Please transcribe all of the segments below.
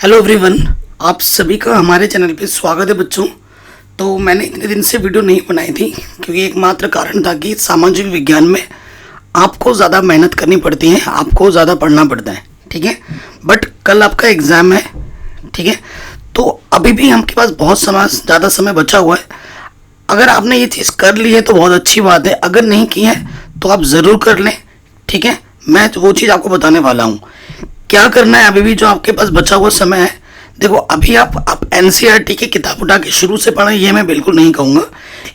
Hello everyone, आप सभी का हमारे चैनल पे स्वागत है बच्चों। तो मैंने इतने दिन से वीडियो नहीं बनाई थी क्योंकि एकमात्र कारण था कि सामाजिक विज्ञान में आपको ज़्यादा मेहनत करनी पड़ती है, आपको ज़्यादा पढ़ना पड़ता है, ठीक है। बट कल आपका एग्ज़ाम है, ठीक है। तो अभी भी आपके पास बहुत ज़्यादा समय बचा हुआ है। अगर आपने ये चीज़ कर ली है तो बहुत अच्छी बात है, अगर नहीं की है तो आप ज़रूर कर लें, ठीक है। मैं वो चीज़ आपको बताने वाला हूँ क्या करना है। अभी भी जो आपके पास बचा हुआ समय है, देखो अभी आप एनसीईआरटी की किताब उठा के शुरू से पढ़ें, ये मैं बिल्कुल नहीं कहूँगा।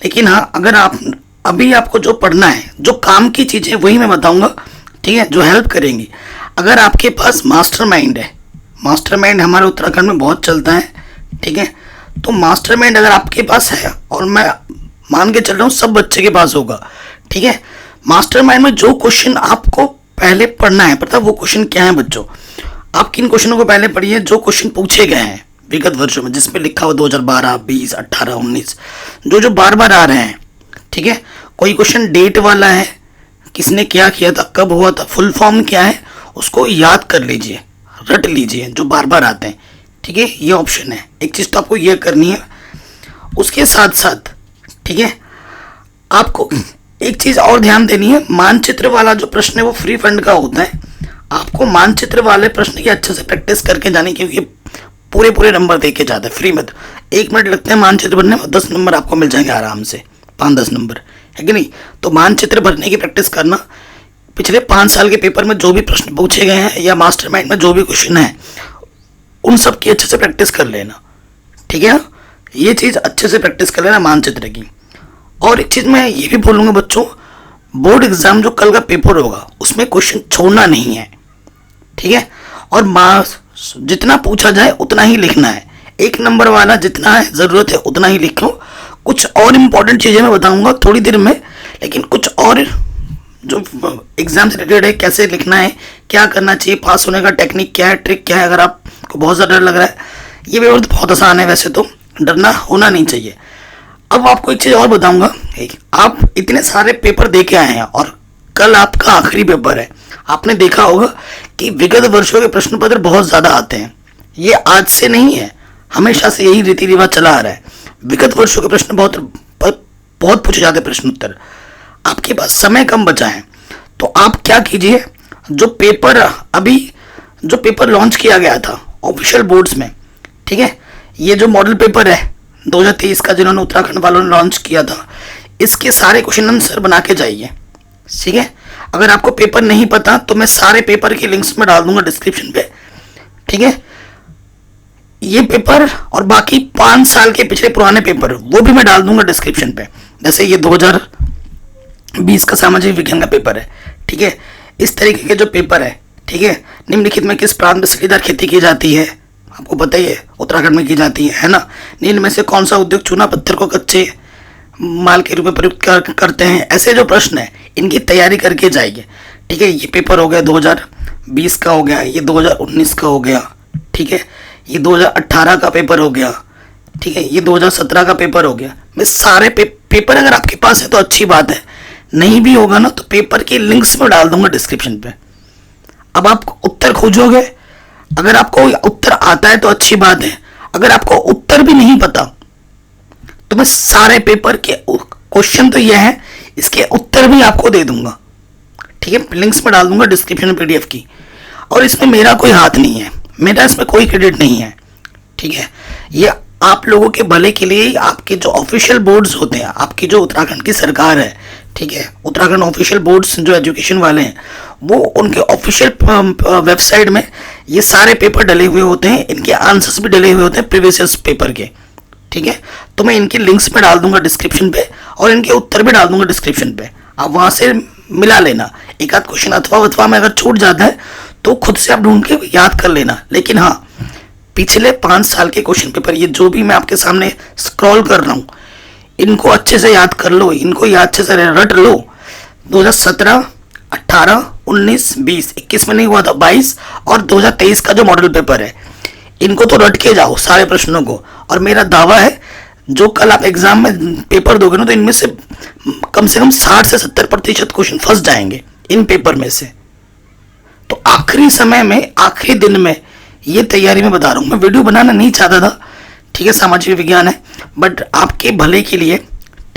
लेकिन हाँ, अगर आप अभी आपको जो पढ़ना है, जो काम की चीज़ें, वही मैं बताऊँगा, ठीक है, जो हेल्प करेंगी। अगर आपके पास मास्टरमाइंड है, मास्टरमाइंड हमारे उत्तराखंड में बहुत चलता है, ठीक है। तो मास्टरमाइंड अगर आपके पास है, और मैं मान के चल रहा हूँ सब बच्चे के पास होगा, ठीक है। मास्टरमाइंड में जो क्वेश्चन आपको पहले पढ़ना है, पता वो क्वेश्चन क्या है बच्चों? आप किन क्वेश्चनों को पहले पढ़िए जो क्वेश्चन पूछे गए हैं विगत वर्षों में, जिसमें लिखा हुआ 2012, 20, 18, 19, जो बार बार आ रहे हैं, ठीक है। कोई क्वेश्चन डेट वाला है, किसने क्या किया था, कब हुआ था, फुल फॉर्म क्या है, उसको याद कर लीजिए, रट लीजिए, जो बार बार आते हैं, ठीक है। ये ऑप्शन है। एक चीज़ तो आपको ये करनी है, उसके साथ साथ, ठीक है, आपको एक चीज़ और ध्यान देनी है। मानचित्र वाला जो प्रश्न है वो फ्री फंड का होता है। आपको मानचित्र वाले प्रश्न की अच्छे से प्रैक्टिस करके जानी, क्योंकि पूरे नंबर दे के जाता है फ्री में। 1 मिनट लगते हैं मानचित्र भरने में, 10 नंबर आपको मिल जाएंगे आराम से, 5-10 नंबर, है कि नहीं। तो मानचित्र भरने की प्रैक्टिस करना। पिछले 5 साल के पेपर में जो भी प्रश्न पूछे गए हैं या मास्टरमाइंड में जो भी क्वेश्चन है, उन सब की अच्छे से प्रैक्टिस कर लेना, ठीक है। ये चीज़ अच्छे से प्रैक्टिस कर लेना मानचित्र की। और एक चीज़ मैं ये भी बोलूँगा बच्चों, बोर्ड एग्जाम जो कल का पेपर होगा उसमें क्वेश्चन छोड़ना नहीं है, ठीक है। और जितना पूछा जाए उतना ही लिखना है। 1 नंबर वाला जितना है ज़रूरत है उतना ही लिख लो। कुछ और इम्पोर्टेंट चीज़ें मैं बताऊंगा थोड़ी देर में, लेकिन कुछ और जो एग्जाम से रिलेटेड है, कैसे लिखना है, क्या करना चाहिए, पास होने का टेक्निक क्या है, ट्रिक क्या है। अगर आपको बहुत ज़्यादा डर लग रहा है, ये पेपर तो बहुत आसान है, वैसे तो डरना होना नहीं चाहिए। अब आपको एक चीज़ और बताऊंगा, आप इतने सारे पेपर दे के आए हैं और कल आपका आखिरी पेपर है। आपने देखा होगा कि विगत वर्षों के प्रश्न पत्र बहुत ज़्यादा आते हैं। ये आज से नहीं है, हमेशा से यही रीति रिवाज चला आ रहा है। विगत वर्षों के प्रश्न बहुत पूछे जाते प्रश्न उत्तर। आपके पास समय कम बचा है, तो आप क्या कीजिए, जो पेपर लॉन्च किया गया था ऑफिशियल बोर्ड्स में, ठीक है, ये जो मॉडल पेपर है 2023 का, जिन्होंने उत्तराखंड वालों ने लॉन्च किया था, इसके सारे क्वेश्चन आंसर बना के जाइए, ठीक है। अगर आपको पेपर नहीं पता तो मैं सारे पेपर की लिंक्स में डाल दूंगा डिस्क्रिप्शन पे, ठीक है। ये पेपर और बाकी 5 साल के पिछले पुराने पेपर वो भी मैं डाल दूंगा डिस्क्रिप्शन पे। जैसे ये 2020 का सामाजिक विज्ञान का पेपर है, ठीक है। इस तरीके के जो पेपर है, ठीक है। निम्नलिखित में किस प्रांत में सीढ़ीदार खेती की जाती है, आपको पता ही है उत्तराखंड में की जाती है ना। निम्न में से कौन सा उद्योग चूना पत्थर को कच्चे माल के रूप में प्रयुक्त करते हैं। ऐसे जो प्रश्न है इनकी तैयारी करके जाइए, ठीक है। ये पेपर हो गया 2020 का, हो गया ये 2019 का हो गया, ठीक है। ये 2018 का पेपर हो गया, ठीक है। ये 2017 का पेपर हो गया। मैं सारे पेपर अगर आपके पास है तो अच्छी बात है, नहीं भी होगा ना तो पेपर की लिंक्स में डाल दूंगा डिस्क्रिप्शन पे। अब आप उत्तर खोजोगे, अगर आपको उत्तर आता है तो अच्छी बात है, अगर आपको उत्तर भी नहीं पता तो मैं सारे पेपर के क्वेश्चन तो ये है, इसके उत्तर भी आपको दे दूंगा, ठीक है। लिंक्स में डाल दूंगा डिस्क्रिप्शन पीडीएफ की। और इसमें मेरा कोई हाथ नहीं है, मेरा इसमें कोई क्रेडिट नहीं है, ठीक है। ये आप लोगों के भले के लिए, आपके जो ऑफिशियल बोर्ड्स होते हैं, आपकी जो उत्तराखंड की सरकार है, ठीक है, उत्तराखंड ऑफिशियल बोर्ड्स जो एजुकेशन वाले हैं, वो उनके ऑफिशियल वेबसाइट में ये सारे पेपर डले हुए होते हैं, इनके आंसर्स भी डले हुए होते हैं प्रीवियस पेपर के, ठीक है। तो मैं इनकी लिंक्स में डाल दूंगा डिस्क्रिप्शन पे, और इनके उत्तर भी डाल दूंगा डिस्क्रिप्शन पे। आप वहां से मिला लेना। एक आध क्वेश्चन अथवा में अगर छूट जाता है तो खुद से आप ढूंढ के याद कर लेना। लेकिन हाँ, पिछले 5 साल के क्वेश्चन पेपर, ये जो भी मैं आपके सामने स्क्रॉल कर रहा हूँ, इनको अच्छे से याद कर लो, इनको याद अच्छे से रट लो। 2017, 18, 19, 20, 21 में नहीं हुआ था, 22 और 2023 का जो मॉडल पेपर है, इनको तो रट के जाओ सारे प्रश्नों को। और मेरा दावा है, जो कल आप एग्जाम में पेपर दोगे ना, तो इनमें से कम 60 से 70% क्वेश्चन फंस जाएंगे इन पेपर में से। तो आखिरी समय में, आखिरी दिन में ये तैयारी मैं बता रहा हूँ। मैं वीडियो बनाना नहीं चाहता था, ठीक है, सामाजिक विज्ञान है, बट आपके भले के लिए,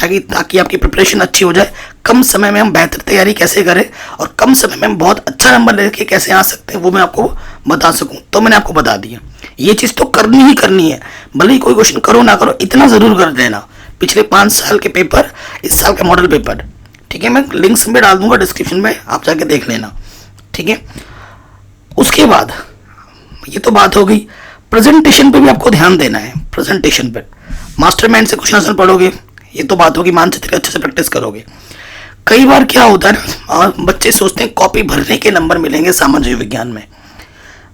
ताकि आपकी प्रिपरेशन अच्छी हो जाए, कम समय में हम बेहतर तैयारी कैसे करें और कम समय में हम बहुत अच्छा नंबर लेके कैसे आ सकते हैं, वो मैं आपको बता सकूं। तो मैंने आपको बता दिया, ये चीज़ तो करनी ही करनी है, भले ही कोई क्वेश्चन करो ना करो, इतना ज़रूर कर देना। पिछले 5 साल के पेपर, इस साल का मॉडल पेपर, ठीक है, मैं लिंक्स में डाल दूंगा डिस्क्रिप्शन में, आप जाके देख लेना, ठीक है। उसके बाद ये तो बात हो गई, प्रेजेंटेशन पे भी आपको ध्यान देना है। प्रेजेंटेशन पे मास्टरमाइंड से क्वेश्चन आंसर पढ़ोगे, ये तो बात होगी, मानचित्र की अच्छे से प्रैक्टिस करोगे। कई बार क्या होता है ना, बच्चे सोचते हैं कॉपी भरने के नंबर मिलेंगे सामाजिक विज्ञान में।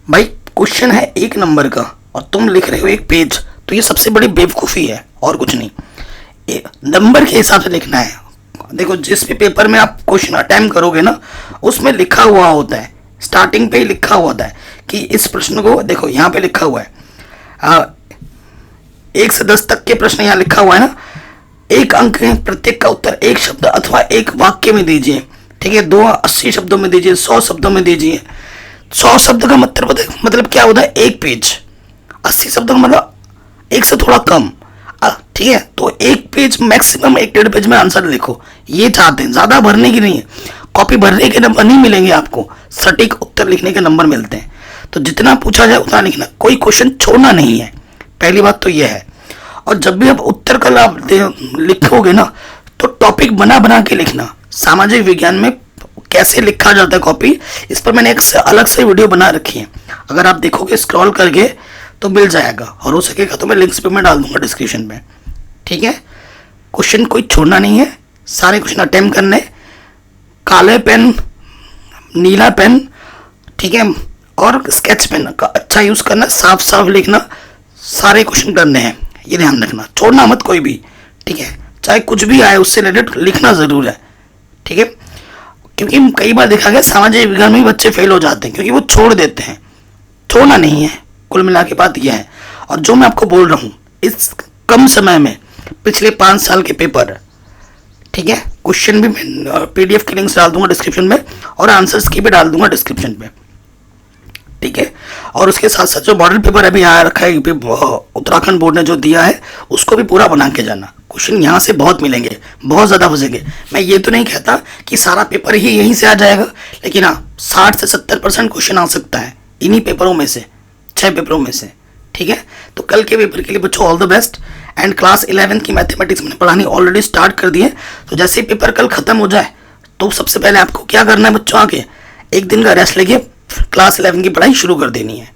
भाई क्वेश्चन है 1 नंबर का और तुम लिख रहे हो 1 पेज, तो ये सबसे बड़ी बेवकूफ़ी है और कुछ नहीं। नंबर के हिसाब से लिखना है। देखो, जिस भी पेपर में आप क्वेश्चन अटेम्प्ट करोगे ना, उसमें लिखा हुआ होता है, स्टार्टिंग पे ही लिखा हुआ होता है कि इस प्रश्न को, देखो यहाँ पे लिखा हुआ है 1 से 10 तक के प्रश्न यहाँ लिखा हुआ है ना, 1 अंक है, प्रत्येक का उत्तर 1 शब्द अथवा 1 वाक्य में दीजिए, ठीक है। 2 80 शब्दों में दीजिए, 100 शब्दों में दीजिए। 100 शब्द का मतलब क्या होता है, 1 पेज। 80 शब्दों का मतलब 1 से थोड़ा कम, ठीक है। तो 1 पेज मैक्सिमम 1-1.5 पेज में आंसर लिखो, ये चाहते हैं, ज़्यादा भरने की नहीं है। कॉपी भरने के नंबर नहीं मिलेंगे आपको, सटीक उत्तर लिखने के नंबर मिलते हैं। तो जितना पूछा जाए उतना लिखना, कोई क्वेश्चन छोड़ना नहीं है, पहली बात तो ये है। और जब भी आप उत्तर कला लिखोगे ना, तो टॉपिक बना बना के लिखना। सामाजिक विज्ञान में कैसे लिखा जाता है कॉपी, इस पर मैंने एक अलग से वीडियो बना रखी है, अगर आप देखोगे स्क्रॉल करके तो मिल जाएगा, और हो सकेगा तो मैं लिंक्स पे मैं डाल दूंगा डिस्क्रिप्शन में, ठीक है। क्वेश्चन कोई छोड़ना नहीं है, सारे क्वेश्चन अटेम्प्ट करने, काले पेन, नीला पेन, ठीक है, और स्केच पेन का अच्छा यूज़ करना, साफ साफ लिखना, सारे क्वेश्चन करने हैं, ये ध्यान रखना, छोड़ना मत कोई भी, ठीक है। चाहे कुछ भी आए उससे रिलेटेड लिखना ज़रूर है, ठीक है। क्योंकि कई बार देखा गया सामाजिक विज्ञान में बच्चे फेल हो जाते हैं क्योंकि वो छोड़ देते हैं। छोड़ना नहीं है, कुल मिला के बात यह है। और जो मैं आपको बोल रहा हूँ, इस कम समय में पिछले 5 साल के पेपर, ठीक है, क्वेश्चन भी मैं PDF की लिंक्स डाल दूंगा डिस्क्रिप्शन में और आंसर्स की भी डाल दूंगा डिस्क्रिप्शन में, ठीक है। और उसके साथ साथ जो मॉडल पेपर अभी आया रखा है उत्तराखंड बोर्ड ने जो दिया है, उसको भी पूरा बना के जाना। क्वेश्चन यहाँ से बहुत मिलेंगे, बहुत ज़्यादा फंसेंगे। मैं ये तो नहीं कहता कि सारा पेपर ही यहीं से आ जाएगा, लेकिन हाँ 60 से 70% क्वेश्चन आ सकता है इन्हीं पेपरों में से, 6 पेपरों में से, ठीक है। तो कल के पेपर के लिए बच्चों all the best. And class 11 की मैथमेटिक्स मैंने पढ़ानी ऑलरेडी स्टार्ट कर दी है, तो जैसे ही पेपर कल खत्म हो जाए तो सबसे पहले आपको क्या करना है बच्चों, आके 1 दिन का रेस्ट लेके क्लास 11 की पढ़ाई शुरू कर देनी है।